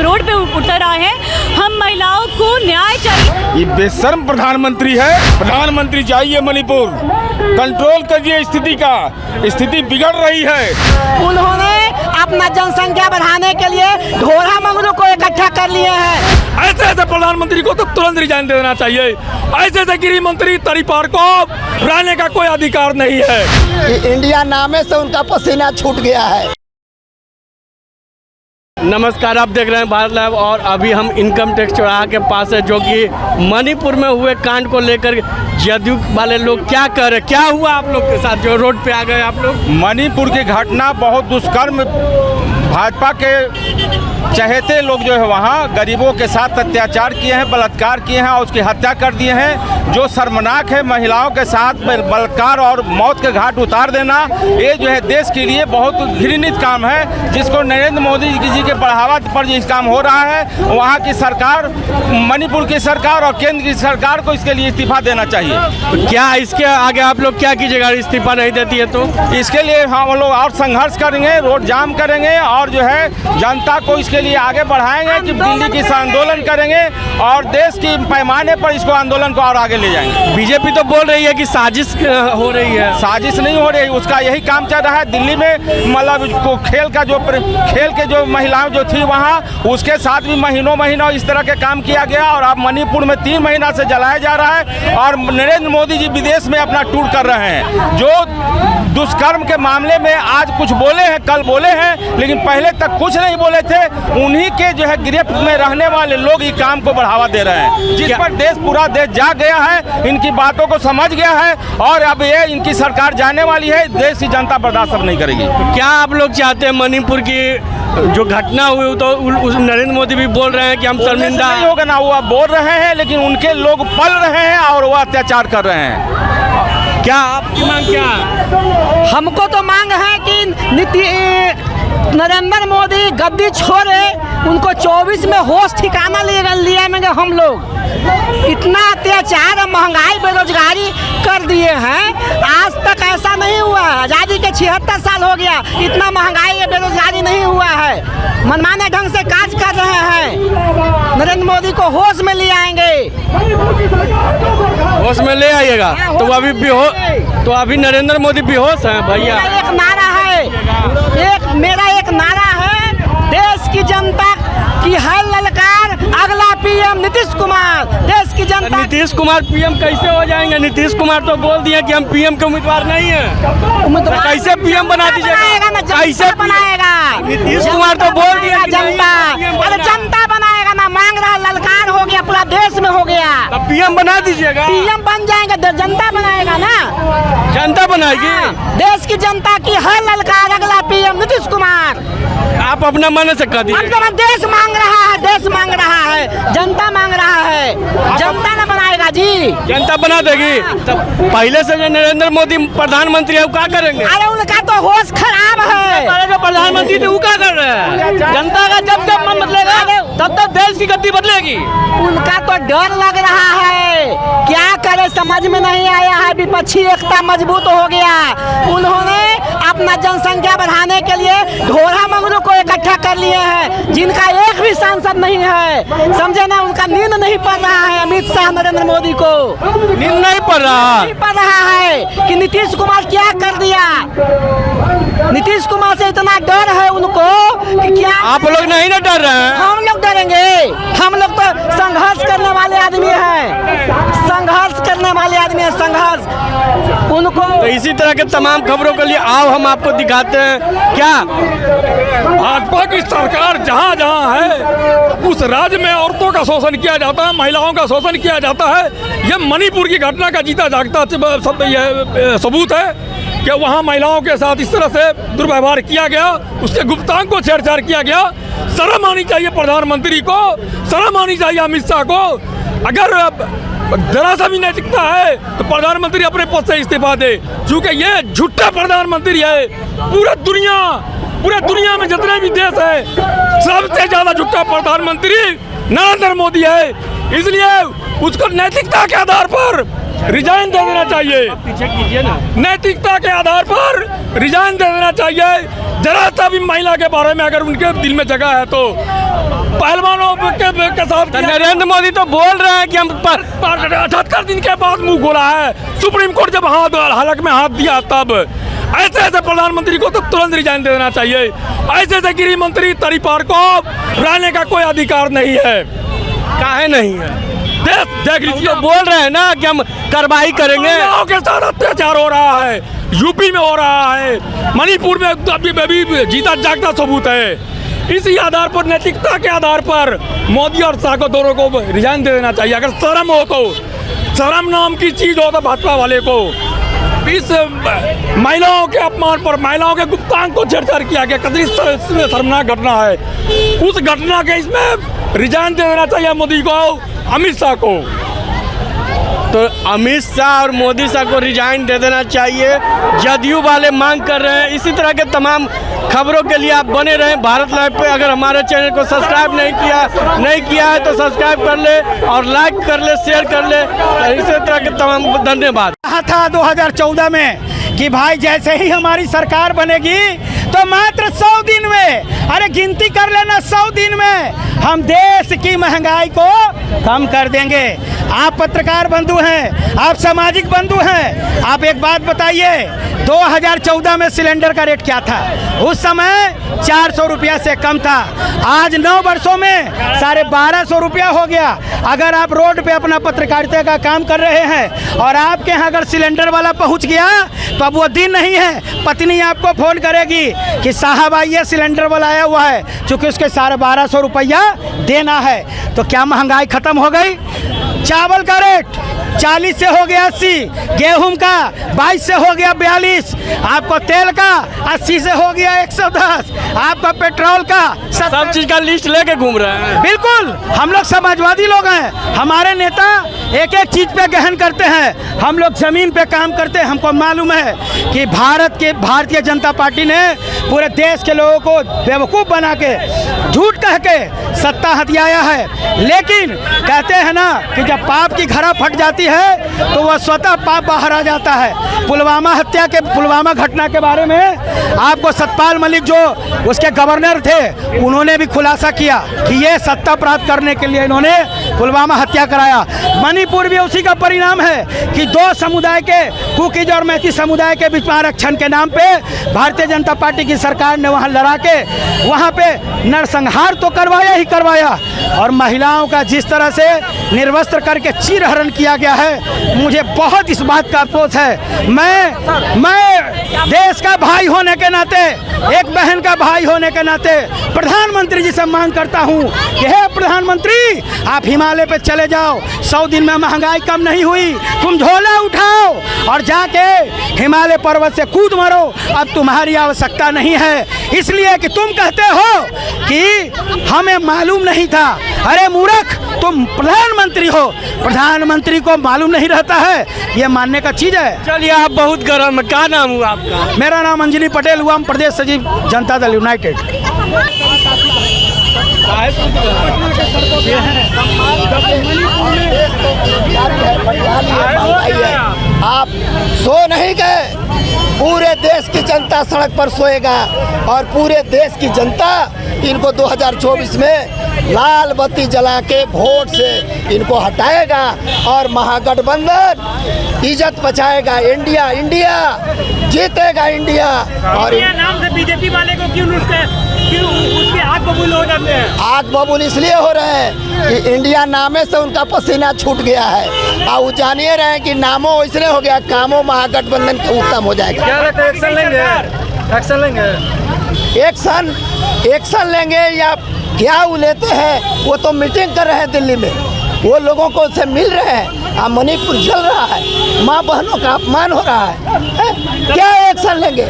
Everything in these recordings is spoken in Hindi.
रोड पे उतर आए हैं। हम महिलाओं को न्याय चाहिए। ये बेशर्म प्रधानमंत्री है। प्रधानमंत्री चाहिए मणिपुर, कंट्रोल करिए स्थिति का, स्थिति बिगड़ रही है। उन्होंने अपना जनसंख्या बढ़ाने के लिए ढोरा मंगलों को इकट्ठा कर लिए हैं। ऐसे प्रधानमंत्री को तो तुरंत रिजाइन दे देना चाहिए। ऐसे गृह मंत्री तरीपार को रहने का कोई अधिकार नहीं है। इंडिया नामे से उनका पसीना छूट गया है। नमस्कार, आप देख रहे हैं भारत लाइव और अभी हम इनकम टैक्स चौराहा के पास है, जो कि मणिपुर में हुए कांड को लेकर जदयू वाले लोग क्या कर रहे, क्या हुआ आप लोग के साथ जो रोड पे आ गए आप लोग? मणिपुर की घटना बहुत दुष्कर्म, भाजपा के चहेते लोग जो है वहाँ गरीबों के साथ अत्याचार किए हैं, बलात्कार किए हैं और उसकी हत्या कर दिए हैं। जो शर्मनाक है, महिलाओं के साथ बलात्कार और मौत के घाट उतार देना, ये जो है देश के लिए बहुत घृणित काम है, जिसको नरेंद्र मोदी जी के बढ़ावा पर जिस काम हो रहा है, वहाँ की सरकार, मणिपुर की सरकार और केंद्र की सरकार को इसके लिए इस्तीफा देना चाहिए। तो क्या इसके आगे आप लोग क्या कीजिएगा, इस्तीफा नहीं देती है तो? इसके लिए हम लोग और संघर्ष करेंगे, रोड जाम करेंगे और जो है जनता को इसके लिए आगे बढ़ाएंगे कि दिल्ली की आंदोलन करेंगे और देश की पैमाने पर इसको आंदोलन को और आगे ले जाएंगे। बीजेपी तो बोल रही है कि साजिश हो रही है। साजिश नहीं हो रही, उसका यही काम चल रहा है। दिल्ली में मतलब खेल के जो महिलाएं जो थी वहाँ, उसके साथ भी महीनों इस तरह के काम किया गया और अब मणिपुर में 3 महीना से जलाया जा रहा है और नरेंद्र मोदी जी विदेश में अपना टूर कर रहे हैं। जो दुष्कर्म के मामले में आज कुछ बोले हैं, कल बोले हैं, लेकिन पहले तक कुछ नहीं बोले थे। उन्हीं के जो है गिरफ्त में रहने वाले लोग ये काम को बढ़ावा दे रहे हैं, जिस पर पूरा देश जाग गया है, इनकी बातों को समझ गया है और अब ये इनकी सरकार जाने वाली है। देश की जनता बर्दाश्त अब नहीं करेगी। क्या आप लोग चाहते हैं मणिपुर की जो घटना हुई तो नरेंद्र मोदी भी बोल रहे हैं कि हम शर्मिंदा नहीं होगा ना, वो बोल रहे हैं लेकिन उनके लोग पल रहे हैं और वो अत्याचार कर रहे हैं। क्या आपकी मांग क्या है? हमको तो मांग है कि नरेंद्र मोदी गद्दी छोड़े, उनको 24 में होश ठिकाना लियाएंगे हम लोग। इतना अत्याचार और महंगाई बेरोजगारी कर दिए हैं, आज तक ऐसा नहीं हुआ। आज़ादी के 76 साल हो गया, इतना महंगाई बेरोजगारी नहीं हुआ है। मनमाने ढंग से काज कर रहे हैं। नरेंद्र मोदी को होश में ले आएंगे। होश में ले आइएगा तो अभी नरेंद्र मोदी बेहोश हैं भैया। एक नारा है, मेरा एक नारा है, देश की जनता की है ललकार, अगला पीएम नीतीश कुमार। देश की जनता, नीतीश कुमार पीएम कैसे हो जाएंगे? नीतीश कुमार तो बोल दिए कि हम पीएम के उम्मीदवार नहीं है। कैसे पीएम बना दीजिएगा? कैसे बनाएगा? नीतीश कुमार तो बोल दिया जनता, अरे जनता बनाएगा ना, मांग रहा, ललकार हो गया, पूरा देश में हो गया। अब पीएम बना दीजिएगा। पीएम बन जाएंगे, जनता बनाएगा ना, जनता बनाएगी। देश की जनता की है ललकार, अगला पीएम नीतीश कुमार। आप अपना मन से कह दीजिए। देश मांग रहा है, देश मांग रहा है, जनता मांग रहा है, जनता ना बनाएगा जी। जनता बना देगी। तब पहले से जो नरेंद्र मोदी प्रधानमंत्री है वो क्या करेंगे? अरे उनका तो होश खराब है। प्रधानमंत्री तो वो क्या कर रहे हैं? जनता का जब जब मन बदलेगा तब तब देश की गति बदलेगी। उनका तो डर लग रहा है, क्या करे समझ में नहीं आया है। विपक्षी एकता मजबूत हो गया। उन्होंने अपना जनसंख्या बढ़ाने के लिए ढोरा मंगलों को इकट्ठा कर लिए हैं, जिनका एक भी सांसद नहीं है। समझे ना, उनका नींद नहीं पड़ रहा है। अमित शाह नरेंद्र मोदी को नींद नहीं पड़ रहा है कि नीतीश कुमार क्या कर दिया। नीतीश कुमार से इतना डर है उनको कि क्या आप लोग नहीं ना डर रहे हैं? हम लोग डरेंगे? हम लोग तो संघर्ष करने वाले आदमी हैं, संघर्ष करने वाले आदमी हैं, संघर्ष उनको। तो इसी तरह के तमाम खबरों के लिए आओ हम आपको दिखाते हैं। क्या भाजपा की सरकार जहाँ जहाँ है उस राज्य में औरतों का शोषण किया जाता है, महिलाओं का शोषण किया जाता है। ये मणिपुर की घटना का जीता जागता सब ये सबूत है कि वहाँ महिलाओं के साथ इस तरह से दुर्व्यवहार किया गया, उसके गुप्तांग को छेड़छाड़ किया गया। शर्म आनी चाहिए प्रधानमंत्री को, शर्म आनी चाहिए अमित शाह को। अगर जरा सा भी नैतिकता है तो प्रधानमंत्री अपने पद से इस्तीफा दे, क्योंकि ये झूठा प्रधानमंत्री है। पूरे दुनिया में जितने भी देश है सबसे ज्यादा झूठा प्रधानमंत्री नरेंद्र मोदी है। इसलिए उसको नैतिकता के आधार पर रिजाइन दे देना चाहिए। पीछे कीजिए ना। नैतिकता के आधार पर रिजाइन दे देना चाहिए। जरा सा भी महिला के बारे में अगर उनके दिल में जगह है तो पहलवानों के साथ नरेंद्र मोदी तो बोल रहे हैं कि हम पर 78 दिन के बाद मुंह खोला है। सुप्रीम कोर्ट जब हलक में हाथ दिया तब ऐसे प्रधानमंत्री को तो तुरंत रिजाइन दे देना चाहिए। ऐसे गृह मंत्री तरीपार को रहने का कोई अधिकार नहीं है। काहे नहीं है? देख लीजिए, तो बोल रहे हैं ना कि हम कार्रवाई करेंगे। महिलाओं के साथ अत्याचार हो रहा है, यूपी में हो रहा है, मणिपुर में अभी जीता जागता सबूत है। इसी आधार पर, नैतिकता के आधार पर मोदी और शाह को दोनों को रिजाइन दे देना चाहिए। अगर शर्म हो तो, शर्म नाम की चीज हो तो भाजपा वाले को इस महिलाओं के अपमान पर, महिलाओं के गुप्तांग को छेड़छाड़ किया गया, कितनी शर्मनाक घटना है। उस घटना के इसमें रिजाइन दे देना चाहिए मोदी को, अमित शाह को। तो अमित शाह और मोदी शाह को रिजाइन दे देना चाहिए, जदयू वाले मांग कर रहे हैं। इसी तरह के तमाम खबरों के लिए आप बने रहें भारत लाइव पे। अगर हमारे चैनल को सब्सक्राइब नहीं किया है तो सब्सक्राइब कर ले और लाइक कर ले, शेयर कर ले। इसी तरह के तमाम धन्यवाद। कहा था 2014 में कि भाई जैसे ही हमारी सरकार बनेगी तो मात्र 100 दिन में, अरे गिनती कर लेना, 100 दिन में हम देश की महंगाई को कम कर देंगे। आप पत्रकार बंधु हैं, आप सामाजिक बंधु हैं, आप एक बात बताइए, 2014 में सिलेंडर का रेट क्या था? उस समय 400 रुपया से कम था। आज 9 वर्षों में 1250 रुपया हो गया। अगर आप रोड पे अपना पत्रकारिता का काम कर रहे हैं और आपके यहाँ अगर सिलेंडर वाला पहुँच गया तो अब वो दिन नहीं है, पत्नी आपको फ़ोन करेगी कि साहब आइए सिलेंडर वाला आया हुआ है, चूँकि उसके 1250 रुपया देना है। तो क्या महंगाई ख़त्म हो गई? चावल का रेट 40 से हो गया 80, गेहूं का 22 से हो गया 42, आपको तेल का 80 से हो गया 110, आपका पेट्रोल का सब चीज का लिस्ट लेके घूम रहे हैं। बिल्कुल, हम लोग समाजवादी लोग हैं, हमारे नेता एक एक चीज पे गहन करते हैं, हम लोग जमीन पे काम करते हैं। हमको मालूम है कि भारतीय जनता पार्टी ने पूरे देश के लोगों को बेवकूफ़ बना के, झूठ कह के सत्ता हथियाया है। लेकिन कहते हैं ना कि जब पाप की घड़ा फट जाती है तो वह स्वतः पाप बाहर आ जाता है। पुलवामा घटना के बारे में आपको सतपाल मलिक जो उसके गवर्नर थे, उन्होंने भी खुलासा किया कि ये सत्ता प्राप्त करने के लिए इन्होंने पुलवामा हत्या कराया। मणिपुर भी उसी का परिणाम है कि 2 समुदाय के, कुकीज और मैती समुदाय के बीच में आरक्षण के नाम पे भारतीय जनता पार्टी की सरकार ने वहाँ लड़ा के वहाँ पे नरसंहार तो करवाया ही करवाया, और महिलाओं का जिस तरह से निर्वस्त्र करके चीरहरण किया गया है, मुझे बहुत इस बात का अफसोस है। मैं देश का भाई होने के नाते, एक बहन का भाई होने के नाते प्रधानमंत्री जी से मांग करता हूँ कि हे प्रधानमंत्री, आप हिमालय पे चले जाओ। 100 दिन में महंगाई कम नहीं हुई, तुम झोला उठाओ और जाके हिमालय पर्वत से कूद मरो। अब तुम्हारी आवश्यकता नहीं है, इसलिए कि तुम कहते हो कि हमें मालूम नहीं था। अरे मूर्ख, तुम प्रधानमंत्री हो, प्रधानमंत्री को मालूम नहीं रहता है, ये मानने का चीज़ है। चलिए, आप बहुत गर्म, क्या नाम हुआ आपका? मेरा नाम अंजलि पटेल हुआ, प्रदेश सचिव जनता दल यूनाइटेड। आप सो नहीं गए, पूरे देश की जनता सड़क पर सोएगा और पूरे देश की जनता इनको 2024 में लाल बत्ती जला के वोट से इनको हटाएगा और महागठबंधन इज्जत बचाएगा। इंडिया जीतेगा, इंडिया। और नाम से बीजेपी वाले को क्यों उसके आग बबूल हो जाते हैं? आग बबूल इसलिए हो रहे हैं कि इंडिया नामे से उनका पसीना छूट गया है, और वो जानिए रहे हैं कि नामों वैसने हो गया, कामों महागठबंधन के उत्तम हो जाएगा। क्या लगता है, एक्शन लेंगे? एक्शन लेंगे या क्या वो लेते हैं? वो तो मीटिंग कर रहे हैं दिल्ली में, वो लोगों को से मिल रहे हैं। मणिपुर जल रहा है, माँ बहनों का अपमान हो रहा है, क्या एक्शन लेंगे?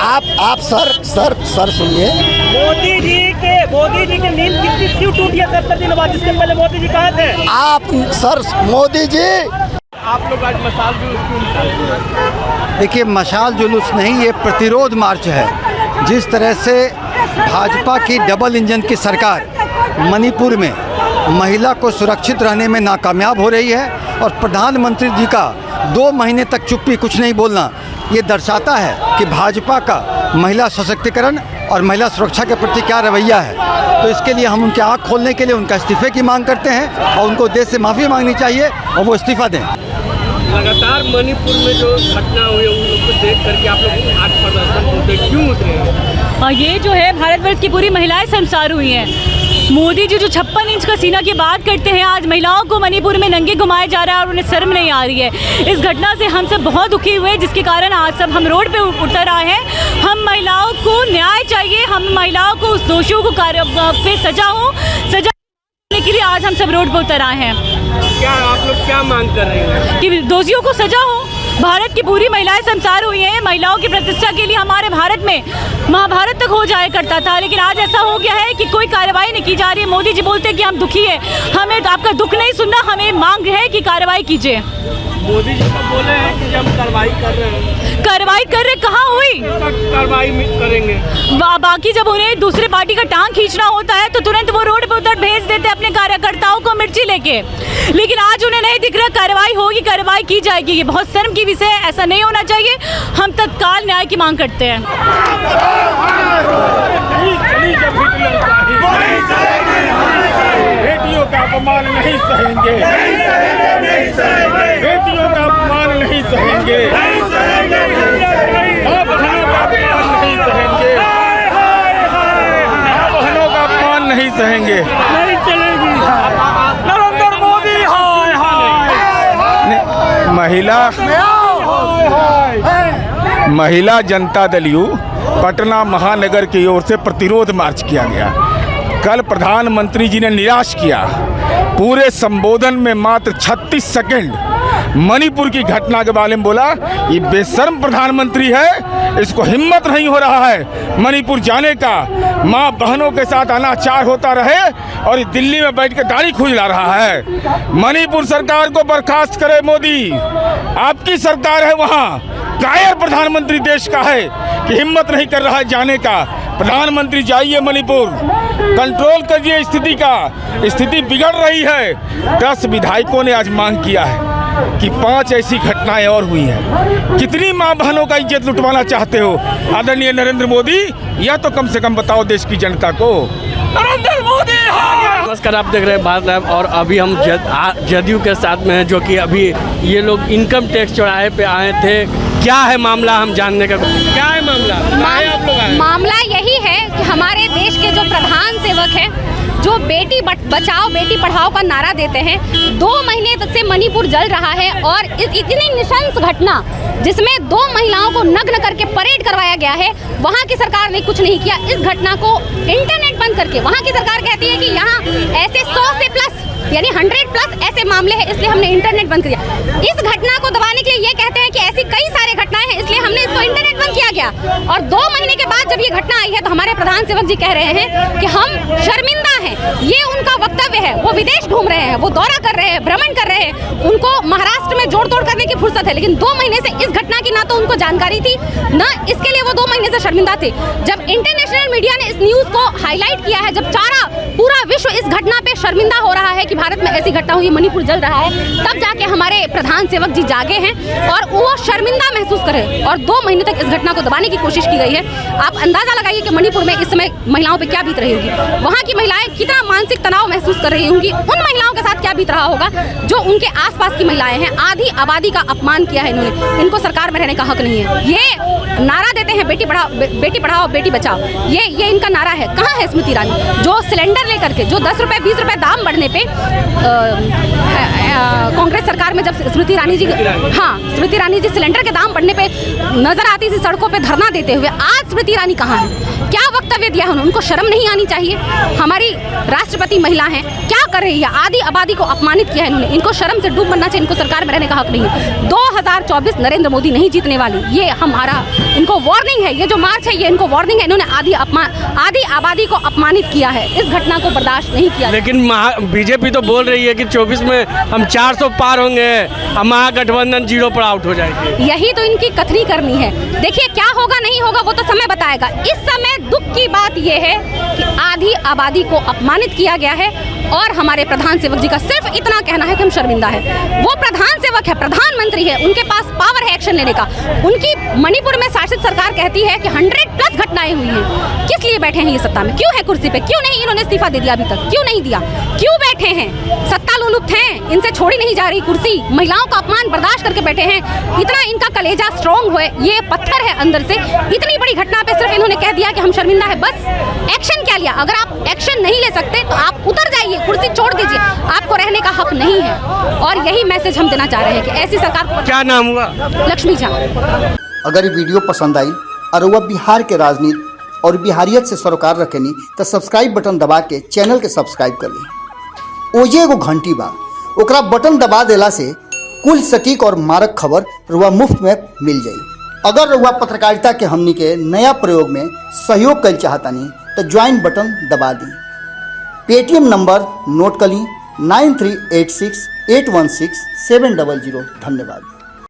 आप सर सुनिए, मोदी जी के नींद क्यों टूटी है 70 दिनों बाद, जिसके पहले मोदी जी कहा थे? आप सर मोदी जी, आप लोग आज मशाल जुलूस? देखिए, मशाल जुलूस नहीं, ये प्रतिरोध मार्च है। जिस तरह से भाजपा की डबल इंजन की सरकार मणिपुर में महिला को सुरक्षित रहने में नाकामयाब हो रही है, और प्रधानमंत्री जी का 2 महीने तक चुप्पी, कुछ नहीं बोलना, ये दर्शाता है कि भाजपा का महिला सशक्तिकरण और महिला सुरक्षा के प्रति क्या रवैया है। तो इसके लिए हम उनके आँख खोलने के लिए उनका इस्तीफे की मांग करते हैं और उनको देश से माफ़ी मांगनी चाहिए और वो इस्तीफा दें। लगातार मणिपुर में जो घटना हुई है उन लोग को देख करके आप लोग आज प्रदर्शन होते क्यों उतरे हैं? और ये जो है भारतवर्ष की पूरी महिलाएं शर्मसार हुई हैं। मोदी जी जो 56 इंच का सीना की बात करते हैं, आज महिलाओं को मणिपुर में नंगे घुमाया जा रहा है और उन्हें शर्म नहीं आ रही है। इस घटना से हम सब बहुत दुखी हुए, जिसके कारण आज सब हम रोड पे उतर आए हैं। हम महिलाओं को न्याय चाहिए, हम महिलाओं को उस दोषियों को पे सजा देने के लिए आज हम सब रोड पे उतर आए हैं। क्या आप लोग क्या मांग कर रहे हैं? कि दोषियों को सजा हो। भारत की पूरी महिलाएं शर्मसार हुई हैं। महिलाओं की प्रतिष्ठा के लिए हमारे भारत में महाभारत तक हो जाया करता था, लेकिन आज ऐसा हो गया है कि कोई कार्रवाई नहीं की जा रही है। मोदी जी बोलते हैं कि हम दुखी है, हमें तो आपका दुख नहीं सुनना, हमें मांग है कि कार्रवाई कीजिए। मोदी जी तो बोले हैं कि हम कार्रवाई कर रहे हैं। कार्रवाई कर रहे, कहाँ हुई? कार्रवाई करेंगे। बाकी जब उन्हें दूसरी पार्टी का टांग खींचना होता है तो तुरंत वो रोड पर उतर भेज देते अपने कार्यकर्ताओं को मिर्ची लेके, लेकिन आज उन्हें नहीं दिख रहा। कार्रवाई होगी, कार्रवाई की जाएगी। ये बहुत शर्म की विषय है, ऐसा नहीं होना चाहिए। हम तत्काल न्याय की मांग करते हैं। बेटियों का अपमान नहीं सहेंगे, बेटियों का अपमान नहीं सहेंगे, बहनों का अपमान नहीं सहेंगे, बहनों का अपमान नहीं सहेंगे। नहीं चलेगी। नरेंद्र मोदी हाय हाय। महिला जनता दल यू पटना महानगर की ओर से प्रतिरोध मार्च किया गया। कल प्रधानमंत्री जी ने निराश किया। पूरे संबोधन में मात्र 36 सेकंड मणिपुर की घटना के बारे में बोला। ये बेशर्म प्रधानमंत्री है, इसको हिम्मत नहीं हो रहा है मणिपुर जाने का। माँ बहनों के साथ अनाचार होता रहे और दिल्ली में बैठ के दाढ़ी खुजला रहा है। मणिपुर सरकार को बर्खास्त करे मोदी, आपकी सरकार है वहाँ। कायर प्रधानमंत्री देश का है कि हिम्मत नहीं कर रहा है जाने का। प्रधानमंत्री जाइए मणिपुर, कंट्रोल करिए स्थिति का, स्थिति बिगड़ रही है। 10 विधायकों ने आज मांग किया है कि 5 ऐसी घटनाएं और हुई हैं। कितनी माँ बहनों का इज्जत लुटवाना चाहते हो आदरणीय नरेंद्र मोदी? यह तो कम से कम बताओ देश की जनता को। नरेंद्र मोदी नमस्कार, आप देख रहे हैं भारत लाइव और अभी हम जदयू के साथ में हैं, जो कि अभी ये लोग इनकम टैक्स चौराहे पे आए थे। क्या है मामला, हम जानने का। क्या है मामला? आप लोग आए? मामला यही है कि हमारे देश के जो प्रधान सेवक हैं, जो बेटी बचाओ बेटी पढ़ाओ का नारा देते हैं, 2 महीने तक से मणिपुर जल रहा है और इतनी नृशंस घटना जिसमें 2 महिलाओं को नग्न करके परेड करवाया गया है, वहाँ की सरकार ने कुछ नहीं किया। इस घटना को इंटरनेट बंद करके, वहाँ की सरकार कहती है कि यहाँ ऐसे 100 से प्लस यानी 100+ ऐसे मामले हैं, इसलिए हमने इंटरनेट बंद किया। इस घटना को दबाने के लिए ये कहते हैं कि ऐसी कई सारे घटनाएं हैं, इसलिए हमने इसको इंटरनेट बंद किया गया। और 2 महीने के बाद जब ये घटना आई है तो हमारे प्रधान सेवक जी कह रहे हैं कि हम शर्मिंदा हैं। ये उनका वक्तव्य है। वो विदेश घूम रहे हैं, वो दौरा कर रहे हैं, भ्रमण कर रहे हैं, उनको महाराष्ट्र में जोड़ तोड़ करने की फुर्सत है, लेकिन 2 महीने से इस घटना की ना तो उनको जानकारी थी, ना इसके लिए वो 2 महीने से शर्मिंदा थे। जब इंटरनेशनल मीडिया ने इस न्यूज को हाईलाइट किया है, जब पूरा विश्व इस घटना पे शर्मिंदा हो रहा है कि भारत में ऐसी घटना हुई, मणिपुर जल रहा है, तब जाके हमारे प्रधान सेवक जी जागे हैं और वो शर्मिंदा महसूस करें। और 2 महीने तक इस घटना को दबाने की कोशिश की गई है। आप अंदाजा लगाइए कि मणिपुर में इस समय महिलाओं पे क्या बीत रही होगी, वहाँ की महिलाएं कितना मानसिक तनाव महसूस कर रही होंगी, उन महिलाओं के साथ क्या बीत रहा होगा जो उनके आसपास की महिलाएं हैं। आधी आबादी का अपमान किया है इन्होंने, इनको सरकार में रहने का हक नहीं है। ये नारा देते हैं बेटी पढ़ाओ बेटी बचाओ, ये इनका नारा है। कहाँ है स्मृति ईरानी जो सिलेंडर लेकर के, जो 10 रुपए 20 रुपए दाम बढ़ने पे कांग्रेस सरकार में जब स्मृति ईरानी जी सिलेंडर के दाम बढ़ने पे नजर आती थी सड़कों पे धरना देते हुए, आज स्मृति ईरानी कहाँ है? क्या वक्तव्य दिया है उन्होंने? उनको शर्म नहीं आनी चाहिए? हमारी राष्ट्रपति महिला हैं, क्या कर रही है? आधी आबादी को अपमानित किया है इन्होंने, इनको शर्म से डूब मरना चाहिए। इनको सरकार में रहने का हक नहीं है। 2024 नरेंद्र मोदी नहीं जीतने वाले, ये हमारा इनको वार्निंग है, ये जो मार्च है ये इनको वार्निंग है। इन्होंने आधी आबादी को अपमानित किया है, इस घटना को बर्दाश्त नहीं किया। लेकिन बीजेपी तो बोल रही है कि 24 में हम 400 पार होंगे, हम महागठबंधन 0 पर आउट हो जाएगी। यही तो इनकी कथनी करनी है। देखिए क्या होगा नहीं होगा वो तो समय बताएगा। इस समय दुख की बात यह है कि आधी आबादी को अपमानित किया गया है और हमारे प्रधान सेवक जी का सिर्फ इतना कहना है कि हम शर्मिंदा है। वो प्रधान सेवक है, प्रधानमंत्री है, उनके पास पावर है एक्शन लेने का। उनकी मणिपुर में शासित सरकार कहती है कि 100+ घटनाएं हुई हैं। किस लिए बैठे हैं ये सत्ता में? क्यों है कुर्सी पे? क्यों नहीं इन्होंने इस्तीफा दे दिया अभी तक? क्यों नहीं दिया? क्यों बैठे हैं? सत्ता लोलुप्त हैं, इनसे छोड़ी नहीं जा रही कुर्सी। महिलाओं का अपमान बर्दाश्त करके बैठे हैं। इतना इनका कलेजा स्ट्रॉन्ग हुए, ये पत्थर है अंदर से। इतनी बड़ी घटना पे सिर्फ इन्होंने कह दिया कि हम शर्मिंदा है, बस। एक्शन क्या लिया? अगर आप एक्शन नहीं ले सकते तो आप उतर जाइए, कुर्सी छोड़ दीजिए, आपको रहने का हक नहीं है। और यही मैसेज हम देना चाह रहे हैं कि ऐसी सरकार को। क्या नाम हुआ? लक्ष्मी झा। अगर ये वीडियो पसंद आई और वह बिहार के राजनीति और बिहारियत से सरोकार रखेनी तो सब्सक्राइब बटन दबा के चैनल के सब्सक्राइब कर ली। ओजे एगो घंटी बा, ओकरा बटन दबा देला से कुल सटीक और मारक खबर रुआ मुफ्त में मिल जाई। अगर रुआ पत्रकारिता के हमनी के नया प्रयोग में सहयोग कर चाहतानी तो ज्वाइन बटन दबा दी। पेटीएम नंबर नोट कर ली 9386816700। धन्यवाद।